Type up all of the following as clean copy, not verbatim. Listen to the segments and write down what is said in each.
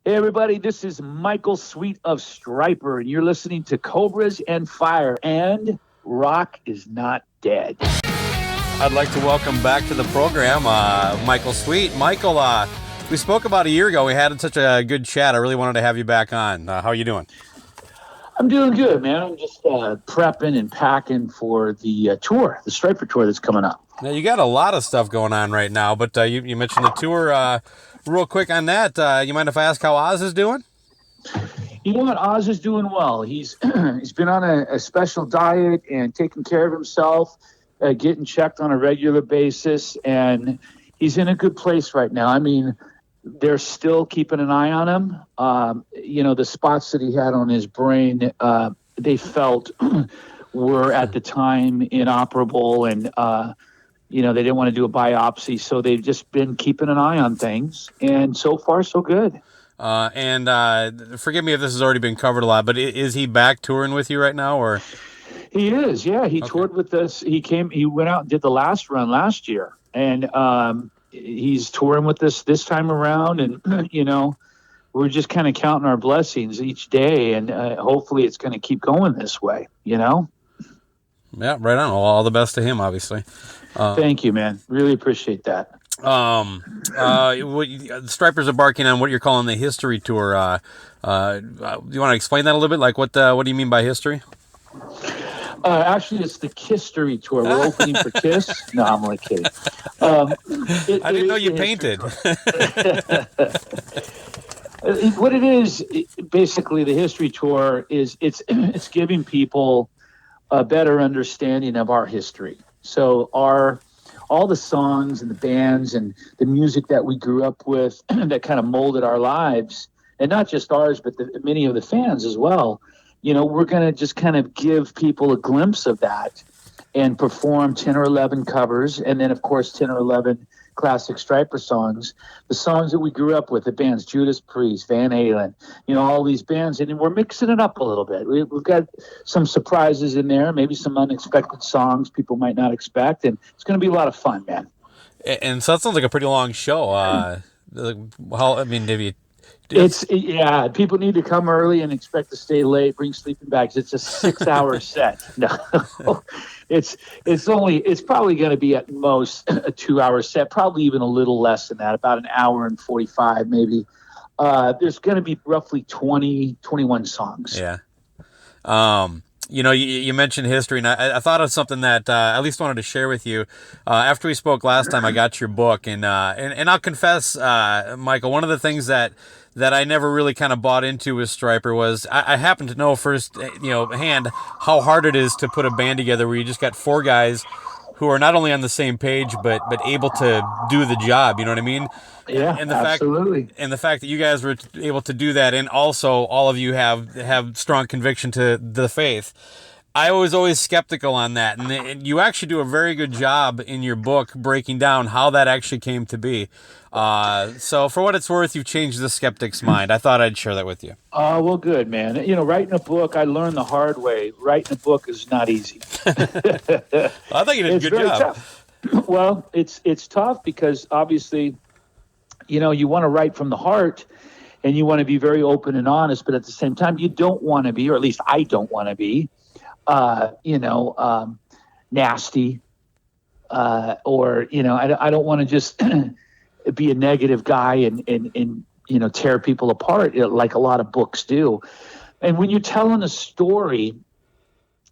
Hey, everybody, this is Michael Sweet of Striper, and you're listening to Cobras and Fire, and rock is not dead. I'd like to welcome back to the program Michael Sweet. Michael, we spoke about a year ago. We had such a good chat. I really wanted to have you back on. How are you doing? I'm doing good, man. I'm just prepping and packing for the tour, the Striper tour that's coming up. Now, you got a lot of stuff going on right now, but you mentioned the tour. Real quick on that, you mind if I ask how Oz is doing? You know what? Oz is doing well. He's been on a special diet and taking care of himself, getting checked on a regular basis, and he's in a good place right now. I mean, they're still keeping an eye on him. The spots that he had on his brain, they felt were at the time inoperable, and they didn't want to do a biopsy, so they've just been keeping an eye on things, and so far so good. And forgive me if this has already been covered a lot, but is he back touring with you right now, or? He is, yeah. He toured with us. He went out and did the last run last year, and he's touring with us this time around, and we're just kind of counting our blessings each day, and hopefully it's going to keep going this way. Yeah, right on. All the best to him, obviously. Thank you, man. Really appreciate that. The Stripers are embarking on what you're calling the history tour. Do you want to explain that a little bit? Like, what do you mean by history? Actually, it's the Kisstory tour. We're opening for Kiss. No, I'm only kidding. I didn't know you painted. What it is, basically, the history tour is it's giving people a better understanding of our history. So all the songs and the bands and the music that we grew up with that kind of molded our lives, and not just ours, but many of the fans as well. We're going to just kind of give people a glimpse of that and perform 10 or 11 covers, and then, of course, 10 or 11 classic Striper songs, the songs that we grew up with, the bands Judas Priest, Van Halen, all these bands, and we're mixing it up a little bit. We've got some surprises in there, maybe some unexpected songs people might not expect, and it's going to be a lot of fun, man. And so that sounds like a pretty long show. People need to come early and expect to stay late, bring sleeping bags. It's a 6-hour set. No, it's probably going to be at most a 2-hour set, probably even a little less than that, about an hour and 45 maybe. There's going to be roughly 21 songs. Yeah. You mentioned history, and I thought of something that I at least wanted to share with you. After we spoke last time, I got your book, and I'll confess, Michael, one of the things that I never really kind of bought into with Striper was I happen to know first, hand how hard it is to put a band together where you just got four guys who are not only on the same page but able to do the job. You know what I mean? Yeah, absolutely. And the fact that you guys were able to do that, and also all of you have strong conviction to the faith. I was always skeptical on that, and you actually do a very good job in your book breaking down how that actually came to be. So for what it's worth, you've changed the skeptic's mind. I thought I'd share that with you. Well, good, man. Writing a book, I learned the hard way. Writing a book is not easy. I think you did a good job. Tough. Well, it's tough because obviously, you want to write from the heart, and you want to be very open and honest, but at the same time, you don't want to be, or at least I don't want to be, nasty, or I don't want to just be a negative guy and tear people apart like a lot of books do. And when you're telling a story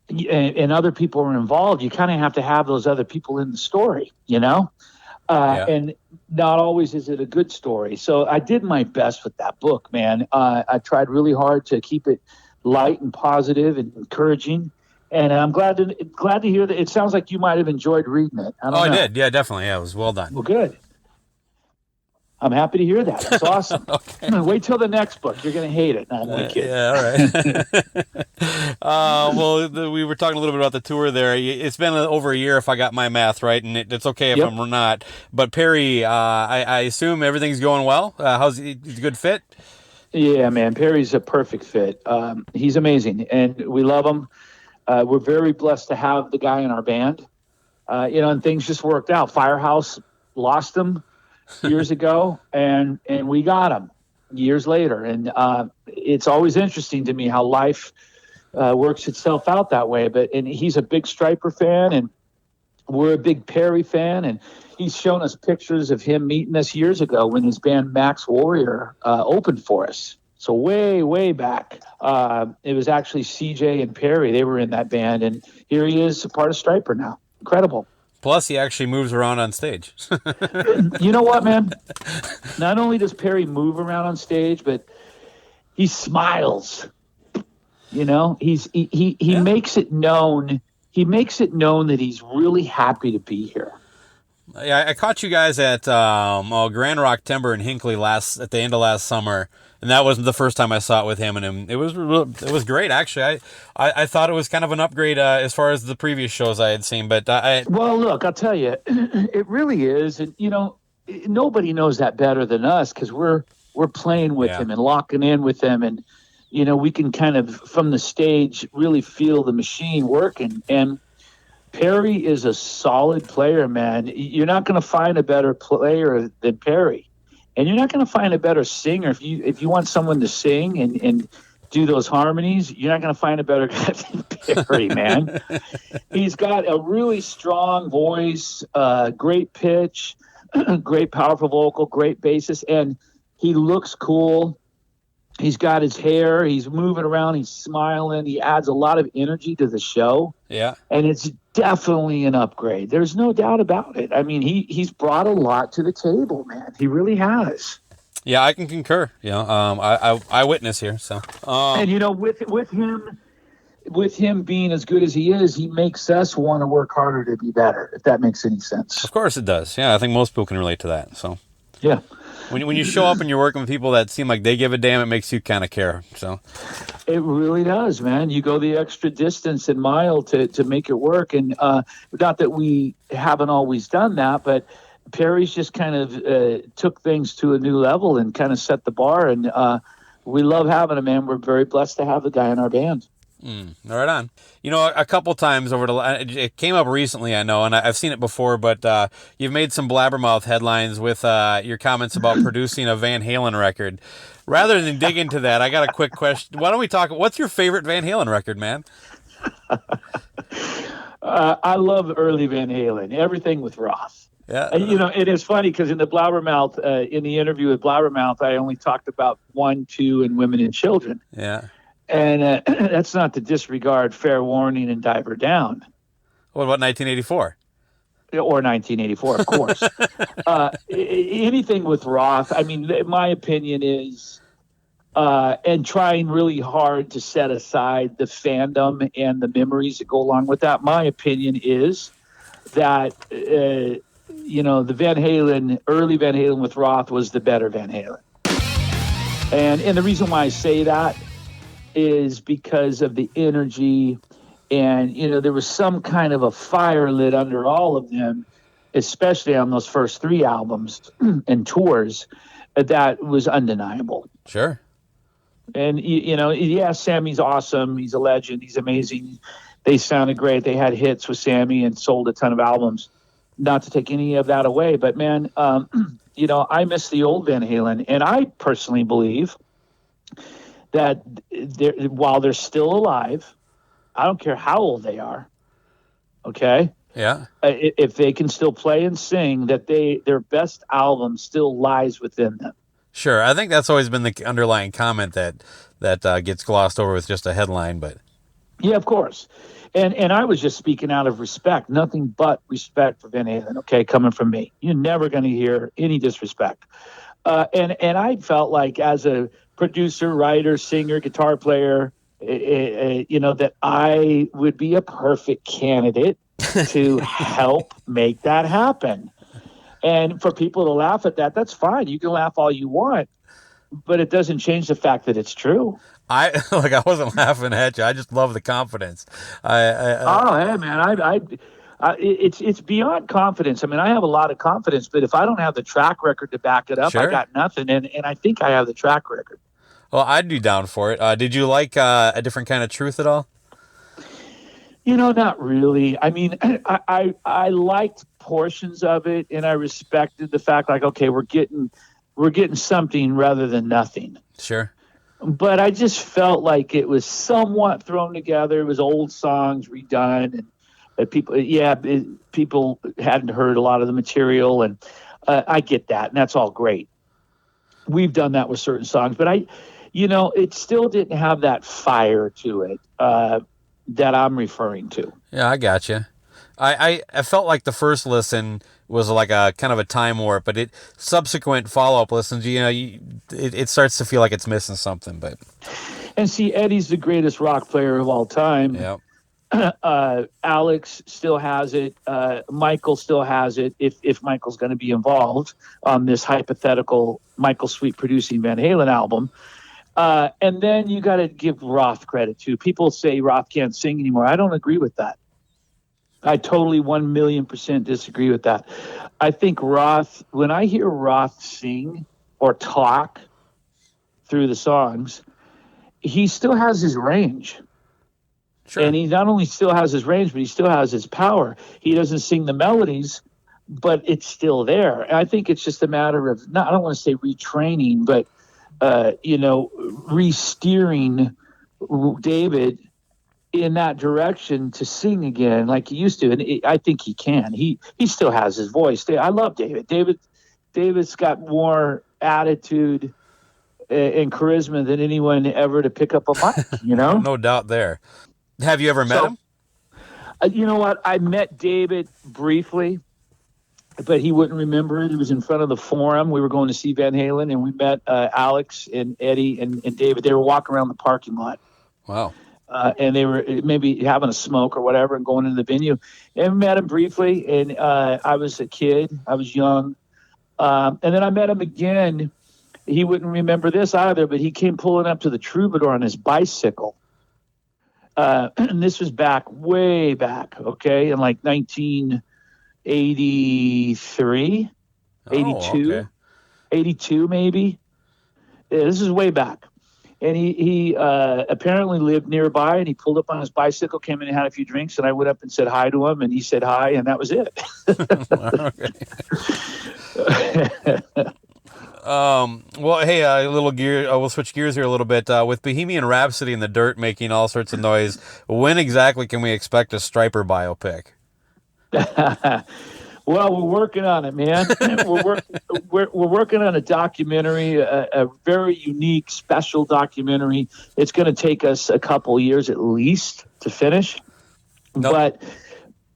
and other people are involved, you kind of have to have those other people in the story, and not always is it a good story. So I did my best with that book, man. I tried really hard to keep it light and positive and encouraging. And I'm glad to hear that. It sounds like you might have enjoyed reading it. I did. Yeah, definitely. Yeah, it was well done. Well, good. I'm happy to hear that. That's awesome. Okay. Wait till the next book. You're going to hate it. No, I'm only kidding. Yeah, all right. We were talking a little bit about the tour there. It's been over a year, if I got my math right, and it's okay if I'm not. But Perry, I assume everything's going well? He's a good fit? Yeah, man. Perry's a perfect fit. He's amazing, and we love him. We're very blessed to have the guy in our band. And things just worked out. Firehouse lost him years ago, and we got him. years later. And it's always interesting to me how life works itself out that way. And he's a big Striper fan, and we're a big Perry fan. And he's shown us pictures of him meeting us years ago when his band Max Warrior opened for us. So way, way back, it was actually CJ and Perry. They were in that band, and here he is, a part of Striper now. Incredible. Plus, he actually moves around on stage. You know what, man? Not only does Perry move around on stage, but he smiles. You know, he makes it known. He makes it known that he's really happy to be here. Yeah, I caught you guys at Grand Rock Timber in Hinckley at the end of last summer, and that wasn't the first time I saw it with him. And it was great, actually. I thought it was kind of an upgrade as far as the previous shows I had seen. But well, look, I'll tell you, it really is, and you know, nobody knows that better than us because we're playing with him and locking in with him, and you know, we can kind of from the stage really feel the machine working. And Perry is a solid player, man. You're not going to find a better player than Perry. And you're not going to find a better singer. If you want someone to sing and do those harmonies, you're not going to find a better guy than Perry, man. He's got a really strong voice, great pitch, great powerful vocal, great bassist, and he looks cool. He's got his hair. He's moving around. He's smiling. He adds a lot of energy to the show. Yeah. And it's definitely an upgrade. There's no doubt about it. I mean, he's brought a lot to the table, man. He really has. Yeah, I can concur. You know, I witness here. So, and you know, with him being as good as he is, he makes us want to work harder to be better. If that makes any sense. Of course it does. Yeah, I think most people can relate to that. So. Yeah. When you show up and you're working with people that seem like they give a damn, it makes you kind of care. So it really does, man. You go the extra distance and mile to make it work. And not that we haven't always done that, but Perry's just kind of took things to a new level and kind of set the bar. And we love having him, man. We're very blessed to have the guy in our band. Right on. You know, a couple times it came up recently, I know, and I've seen it before, but you've made some blabbermouth headlines with your comments about producing a Van Halen record. Rather than dig into that, I got a quick question. Why don't we talk, what's your favorite Van Halen record, man? I love early Van Halen, everything with Roth. Yeah. And, you know, it is funny because in the Blabbermouth, in the interview with Blabbermouth, I only talked about 1, 2, and women and children. Yeah. And that's not to disregard Fair Warning and Diver Down. What about 1984? Or 1984, of course. Anything with Roth, I mean, my opinion is, and trying really hard to set aside the fandom and the memories that go along with that, my opinion is that, you know, the Van Halen, early Van Halen with Roth was the better Van Halen. And the reason why I say that is because of the energy, and you know, there was some kind of a fire lit under all of them, especially on those first 3 albums and tours, that was undeniable. Sure. And you know, yeah, Sammy's awesome. He's a legend. He's amazing. They sounded great. They had hits with Sammy and sold a ton of albums. Not to take any of that away, but man, you know, I miss the old Van Halen, and I personally believe that while they're still alive, I don't care how old they are, okay? Yeah. If they can still play and sing, that their best album still lies within them. Sure. I think that's always been the underlying comment that gets glossed over with just a headline, but yeah, of course. And I was just speaking out of respect, nothing but respect for Van Halen, okay, coming from me. You're never going to hear any disrespect. And I felt like as a producer, writer, singer, guitar player, you know, that I would be a perfect candidate to help make that happen. And for people to laugh at that, that's fine. You can laugh all you want, but it doesn't change the fact that it's true. I wasn't laughing at you. I just love the confidence. Oh, hey, man, it's beyond confidence. I mean, I have a lot of confidence, but if I don't have the track record to back it up, sure. I got nothing. And I think I have the track record. Well, I'd be down for it. Did you like A Different Kind of Truth at all? You know, not really. I mean, I liked portions of it, and I respected the fact, like, okay, we're getting we're getting something rather than nothing. Sure. But I just felt like it was somewhat thrown together. It was old songs redone, and people hadn't heard a lot of the material, and I get that, and that's all great. We've done that with certain songs, but it still didn't have that fire to it that I'm referring to. Yeah, I gotcha. I felt like the first listen was like a kind of a time warp, but subsequent follow-up listens, it starts to feel like it's missing something. But and see, Eddie's the greatest rock player of all time. Yeah. Alex still has it. Michael still has it. If Michael's going to be involved on this hypothetical Michael Sweet producing Van Halen album. And then you got to give Roth credit too. People say Roth can't sing anymore. I don't agree with that. I totally 1,000,000% disagree with that. I think Roth, when I hear Roth sing or talk through the songs, he still has his range. Sure. And he not only still has his range, but he still has his power. He doesn't sing the melodies, but it's still there. And I think it's just a matter of, I don't want to say retraining, but, re-steering David in that direction to sing again like he used to. And I think he can. He still has his voice. I love David. David's got more attitude and charisma than anyone ever to pick up a mic, No doubt there. Have you ever met him? You know what? I met David briefly, but he wouldn't remember it. It was in front of the Forum. We were going to see Van Halen, and we met Alex and Eddie and David. They were walking around the parking lot. Wow. And they were maybe having a smoke or whatever and going into the venue. And we met him briefly, and I was a kid. I was young. And then I met him again. He wouldn't remember this either, but he came pulling up to the Troubadour on his bicycle. And this was way back, okay, in like 1983, 82, okay. 82 maybe. Yeah, this is way back. And he apparently lived nearby, and he pulled up on his bicycle, came in and had a few drinks, and I went up and said hi to him, and he said hi, and that was it. Well, hey, a little gear. We'll switch gears here a little bit. With Bohemian Rhapsody in the dirt making all sorts of noise, when exactly can we expect a Stryper biopic? Well, we're working on it, man. we're working on a documentary, a very unique, special documentary. It's going to take us a couple years at least to finish. Nope. But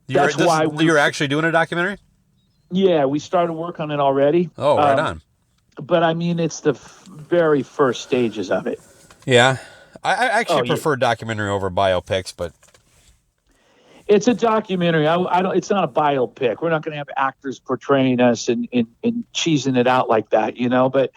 that's why you're actually doing a documentary. Yeah, we started work on it already. Oh, right on. But I mean, it's the very first stages of it. Yeah, I actually prefer documentary over biopics, but it's a documentary. I don't. It's not a biopic. We're not going to have actors portraying us and cheesing it out like that, But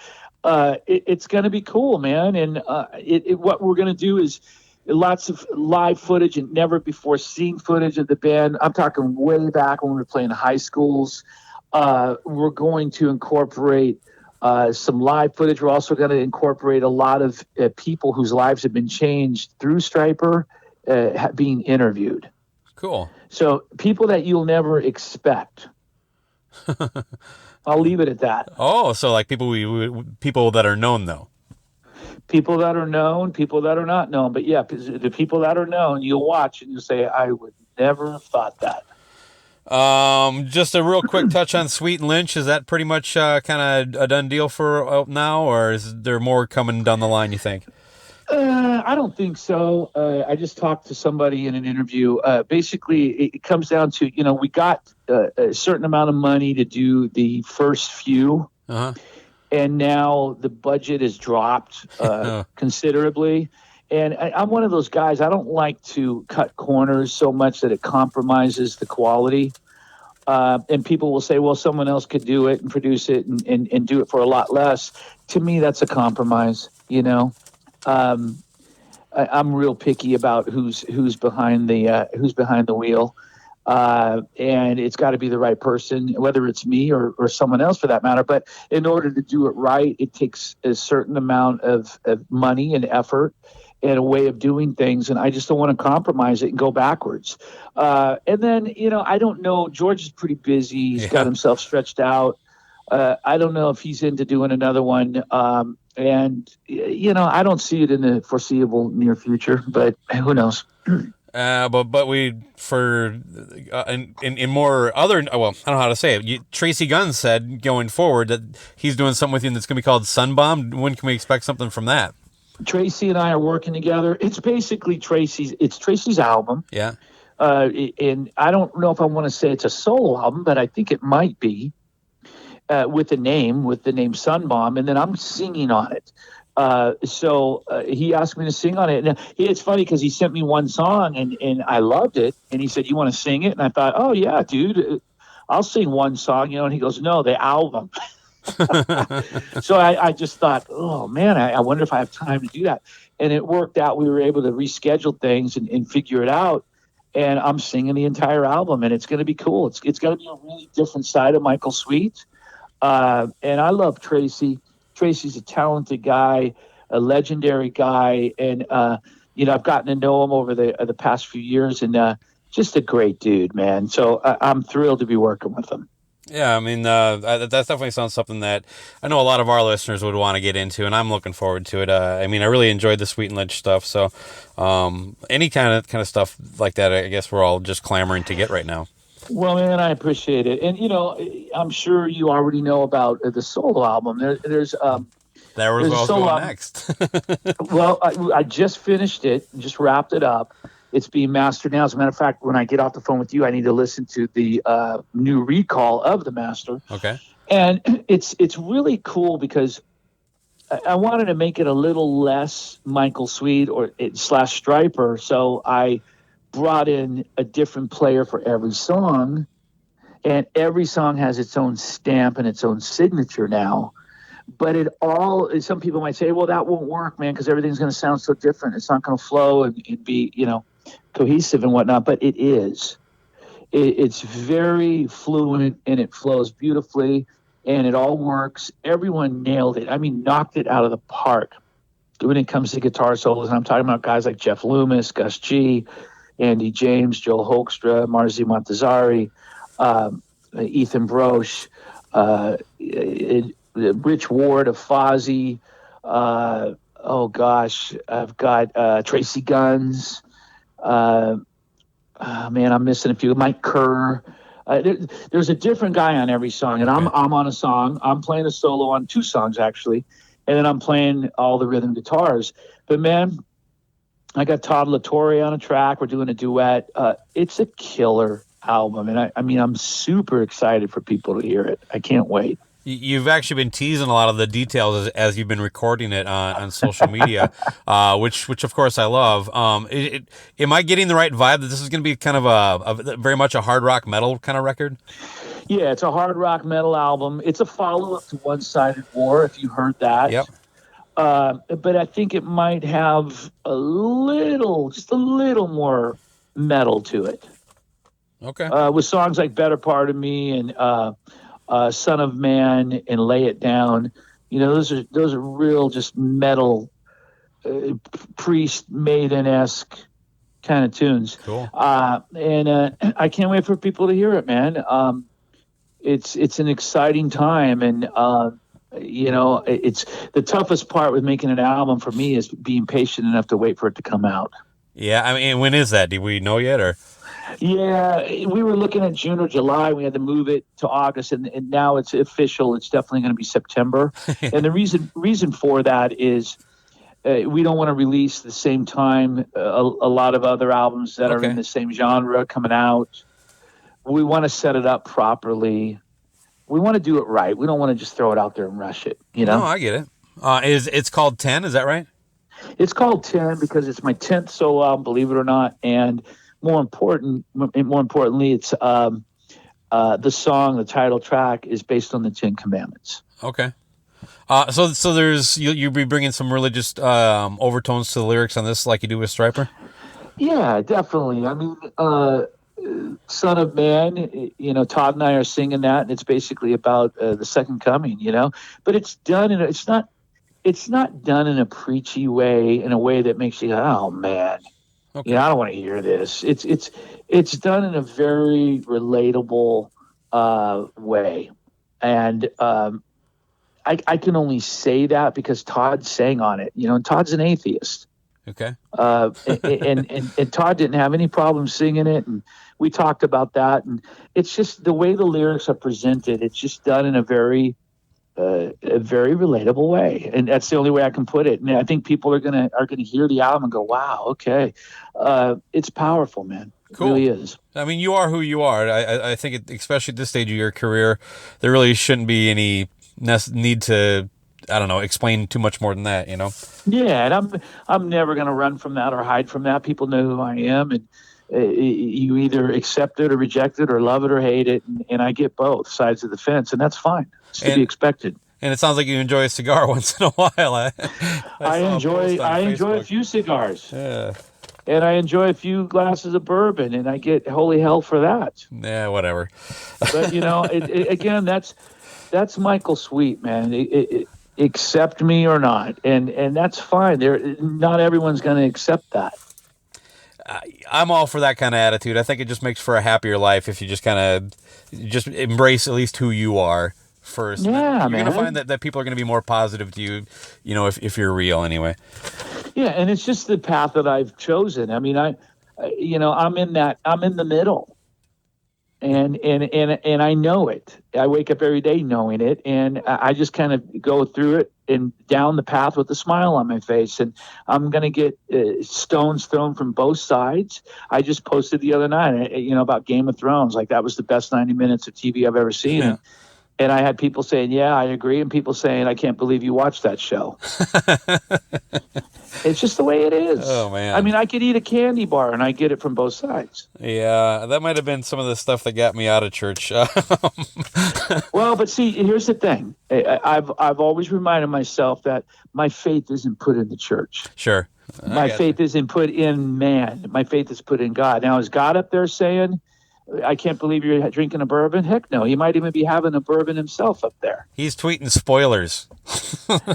it's going to be cool, man. And what we're going to do is lots of live footage and never before seen footage of the band. I'm talking way back when we were playing high schools. We're going to incorporate some live footage. We're also going to incorporate a lot of people whose lives have been changed through Stryper being interviewed. Cool. So people that you'll never expect. I'll leave it at that. Oh, so like people that are known though. People that are known, people that are not known. But yeah, the people that are known, you'll watch and you'll say, I would never have thought that. Just a real quick touch on Sweet and Lynch. Is that pretty much kind of a done deal for now, or is there more coming down the line, you think? I don't think so. I just talked to somebody in an interview. Basically, it comes down to, we got a certain amount of money to do the first few, and now the budget has dropped considerably. And I'm one of those guys, I don't like to cut corners so much that it compromises the quality. And people will say, well, someone else could do it and produce it and do it for a lot less. To me, that's a compromise, I'm real picky about who's behind the wheel. And it's got to be the right person, whether it's me or someone else for that matter. But in order to do it right, it takes a certain amount of money and effort and a way of doing things. And I just don't want to compromise it and go backwards. And then, I don't know. George is pretty busy. He's got himself stretched out. I don't know if he's into doing another one. And I don't see it in the foreseeable near future, but who knows? But we for in more other well, I don't know how to say it. Tracy Gunn said going forward that he's doing something with you that's going to be called Sunbomb. When can we expect something from that? Tracy and I are working together. It's basically Tracy's album. Yeah. And I don't know if I want to say it's a solo album, but I think it might be with the name Sunbomb, and then I'm singing on it. So he asked me to sing on it. And it's funny because he sent me one song and I loved it. And he said, "You want to sing it?" And I thought, "Oh yeah, dude, I'll sing one song." And he goes, "No, the album." So I just thought, oh man, I wonder if I have time to do that. And it worked out. We were able to reschedule things and figure it out. And I'm singing the entire album, and it's going to be cool. It's going to be a really different side of Michael Sweet. And I love Tracy. Tracy's a talented guy, a legendary guy, and I've gotten to know him over the past few years, and just a great dude, man. So I'm thrilled to be working with him. Yeah, I mean, that definitely sounds something that I know a lot of our listeners would want to get into, and I'm looking forward to it. I mean, I really enjoyed the Sweet and Lich stuff, so any kind of stuff like that, I guess we're all just clamoring to get right now. Well, man, I appreciate it, and I'm sure you already know about the solo album. There's That was what I was going next. Well, I just finished it, just wrapped it up. It's being mastered now. As a matter of fact, when I get off the phone with you, I need to listen to the new recall of the master. Okay. And it's really cool because I wanted to make it a little less Michael Sweet or / Stryper. So I brought in a different player for every song, and every song has its own stamp and its own signature now. But some people might say, well, that won't work, man, because everything's going to sound so different. It's not going to flow and be, cohesive and whatnot. But it is. It's very fluent, and it flows beautifully, and it all works. Everyone nailed it. I mean, knocked it out of the park when it comes to guitar solos. And I'm talking about guys like Jeff Loomis, Gus G., Andy James, Joe Hoekstra, Marzi Montazari, Ethan Broche, Rich Ward of Fozzy. Oh gosh, I've got Tracy Guns. Man, I'm missing a few. Mike Kerr. There's a different guy on every song, and I'm on a song. I'm playing a solo on 2 songs actually, and then I'm playing all the rhythm guitars. But man, I got Todd LaTorre on a track. We're doing a duet. It's a killer album, and I mean, I'm super excited for people to hear it. I can't wait. You've actually been teasing a lot of the details as you've been recording it on social media, which of course I love. Am I getting the right vibe that this is going to be kind of a very much a hard rock metal kind of record? Yeah, it's a hard rock metal album. It's a follow-up to One Sided War, if you heard that. Yep. But I think it might have just a little more metal to it. Okay. With songs like Better Part of Me and Son of Man and Lay It Down. Those are real just metal, Priest Maiden-esque kind of tunes. Cool. And I can't wait for people to hear it, man. It's an exciting time, and it's the toughest part with making an album for me is being patient enough to wait for it to come out. Yeah, I mean, when is that? Do we know yet, or? Yeah, we were looking at June or July. We had to move it to August, and now it's official. It's definitely going to be September. And the reason for that is we don't want to release the same time a lot of other albums that are in the same genre coming out. We want to set it up properly. We want to do it right. We don't want to just throw it out there and rush it. No, I get it. It's called 10? Is that right? It's called 10 because it's my 10th solo album, believe it or not, and more importantly, it's the song, the title track, is based on the 10 Commandments. Okay. So there's you'll be bringing some religious overtones to the lyrics on this, like you do with Stryper. Yeah, definitely. I mean, Son of Man, Todd and I are singing that, and it's basically about the second coming, But it's done it's not done in a preachy way, in a way that makes you go, oh man. Okay. I don't want to hear this. It's done in a very relatable way, And I can only say that because Todd sang on it, and Todd's an atheist. Okay. And Todd didn't have any problem singing it, and we talked about that. And it's just the way the lyrics are presented. It's just done in a very relatable way, and that's the only way I can put it. And I think people are gonna hear the album and go, "Wow, okay, it's powerful, man. It Cool. really is." I mean, you are who you are. I think, especially at this stage of your career, there really shouldn't be any need to, I don't know, explain too much more than that, Yeah, and I'm never gonna run from that or hide from that. People know who I am, and you either accept it or reject it or love it or hate it, and I get both sides of the fence, and that's fine. It's to be expected. And it sounds like you enjoy a cigar once in a while. I enjoy a few cigars. Yeah. And I enjoy a few glasses of bourbon, and I get holy hell for that. Yeah, whatever. But again, that's Michael Sweet, man. Accept me or not, and that's fine. Not everyone's going to accept that. I'm all for that kind of attitude. I think it just makes for a happier life if you just kind of just embrace at least who you are first. Yeah, you're man. going to find that people are going to be more positive to you, if you're real anyway. Yeah, and it's just the path that I've chosen. I mean, I'm in the middle, and I know it. I wake up every day knowing it, and I just kind of go through it and down the path with a smile on my face. And I'm gonna get stones thrown from both sides. I just posted the other night, about Game of Thrones. Like, that was the best 90 minutes of TV I've ever seen. Yeah. And I had people saying, "Yeah, I agree," and people saying, "I can't believe you watched that show." It's just the way it is. Oh, man. I mean, I could eat a candy bar and I get it from both sides. Yeah, that might have been some of the stuff that got me out of church. Well, but see, here's the thing. I've always reminded myself that my faith isn't put in the church. Sure. My faith isn't put in man. My faith is put in God. Now, is God up there saying, "I can't believe you're drinking a bourbon"? Heck no. He might even be having a bourbon himself up there. He's tweeting spoilers.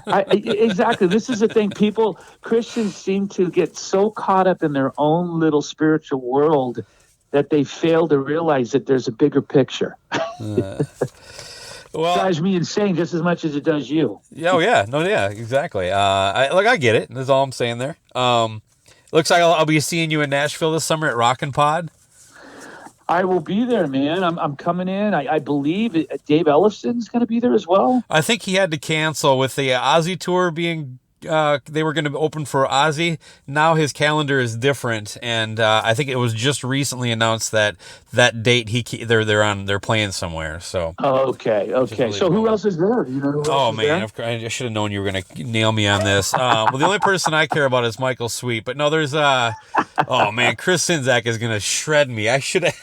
Exactly. This is the thing. Christians seem to get so caught up in their own little spiritual world that they fail to realize that there's a bigger picture. Well, it drives me insane just as much as it does you. Oh yeah, no, yeah, exactly. I get it. That's all I'm saying there. Looks like I'll be seeing you in Nashville this summer at Rockin' Pod. I will be there, man. I'm coming in. I believe Dave Ellison's going to be there as well. I think he had to cancel with the Ozzy tour being. They were going to open for Ozzy. Now his calendar is different, and I think it was just recently announced that date they're playing somewhere. So. Okay. Really so cool. Who else is there? Do you know who else Oh is man, there? I should have known you were going to nail me on this. Well, the only person I care about is Michael Sweet, but no, there's oh man, Chris Sinzak is going to shred me. I should have.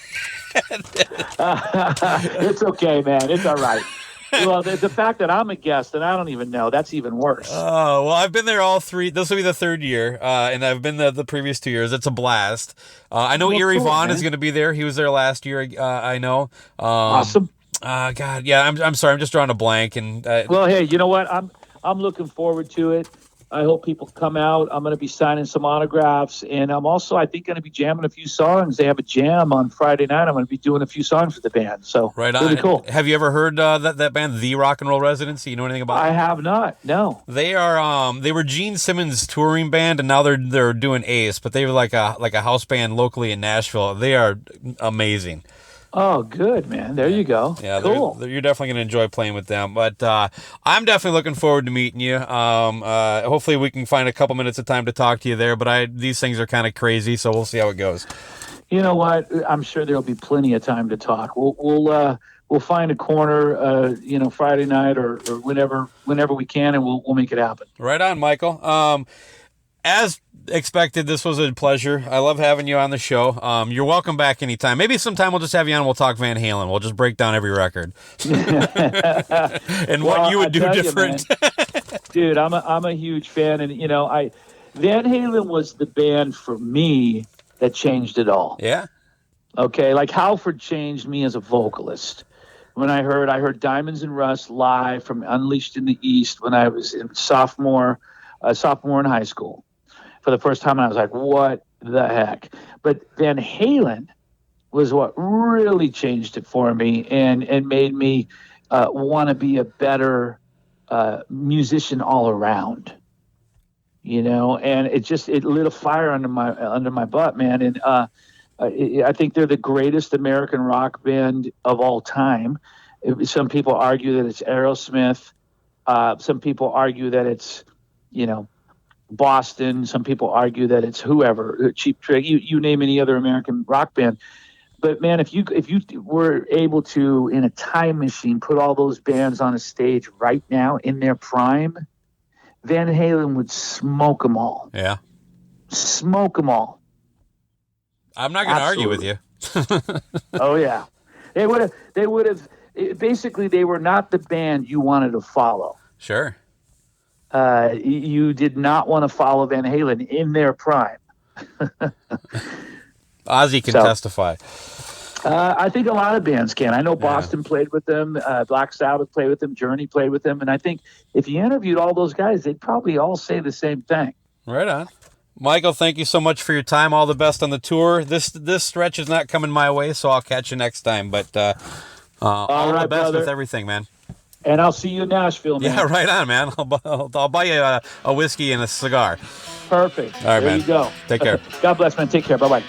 It's okay, man. It's all right. Well, the fact that I'm a guest and I don't even know, that's even worse. Oh, well, I've been there all three. This will be the third year, and I've been the previous 2 years. It's a blast. I know Erie Vaughn is going to be there. He was there last year, I know. Awesome. God, yeah, I'm sorry. I'm just drawing a blank. And well, hey, you know what? I'm looking forward to it. I hope people come out. I'm going to be signing some autographs, and I'm also, I think, going to be jamming a few songs. They have a jam on Friday night. I'm going to be doing a few songs for the band. So right on. Really cool. Have you ever heard that band, The Rock and Roll Residency? You know anything about? I have not. No. They are they were Gene Simmons' touring band, and now they're doing Ace, but they were like a house band locally in Nashville. They are amazing. Oh, good, man. There you go. Yeah, cool. You're definitely going to enjoy playing with them. But I'm definitely looking forward to meeting you. Hopefully we can find a couple minutes of time to talk to you there. But these things are kind of crazy, so we'll see how it goes. You know what? I'm sure there'll be plenty of time to talk. We'll find a corner, Friday night or whenever we can, and we'll make it happen. Right on, Michael. As expected, this was a pleasure. I love having you on the show. You're welcome back anytime. Maybe sometime we'll just have you on and we'll talk Van Halen. We'll just break down every record. And what you would do different. Dude, I'm a huge fan, and Van Halen was the band for me that changed it all. Yeah. Okay, like Halford changed me as a vocalist. When I heard Diamonds and Rust live from Unleashed in the East when I was in sophomore in high school. For the first time, and I was like, what the heck? But Van Halen was what really changed it for me and made me want to be a better musician all around. And it lit a fire under my butt, man. And I think they're the greatest American rock band of all time. Some people argue that it's Aerosmith. Some people argue that it's, Boston. Some people argue that it's whoever, Cheap Trick. You name any other American rock band. But man, if you were able to, in a time machine, put all those bands on a stage right now in their prime, Van Halen would smoke them all. Yeah. Smoke them all. I'm not going to argue with you. Oh, yeah. They would have, basically, they were not the band you wanted to follow. Sure. You did not want to follow Van Halen in their prime. Ozzy can testify. I think a lot of bands can. I know Boston played with them. Black Sabbath played with them. Journey played with them. And I think if you interviewed all those guys, they'd probably all say the same thing. Right on. Michael, thank you so much for your time. All the best on the tour. This stretch is not coming my way, so I'll catch you next time. But all right, the best with everything, man. And I'll see you in Nashville, man. Yeah, right on, man. I'll buy you a whiskey and a cigar. Perfect. All right, there man. You go. Take care. God bless, man. Take care. Bye-bye.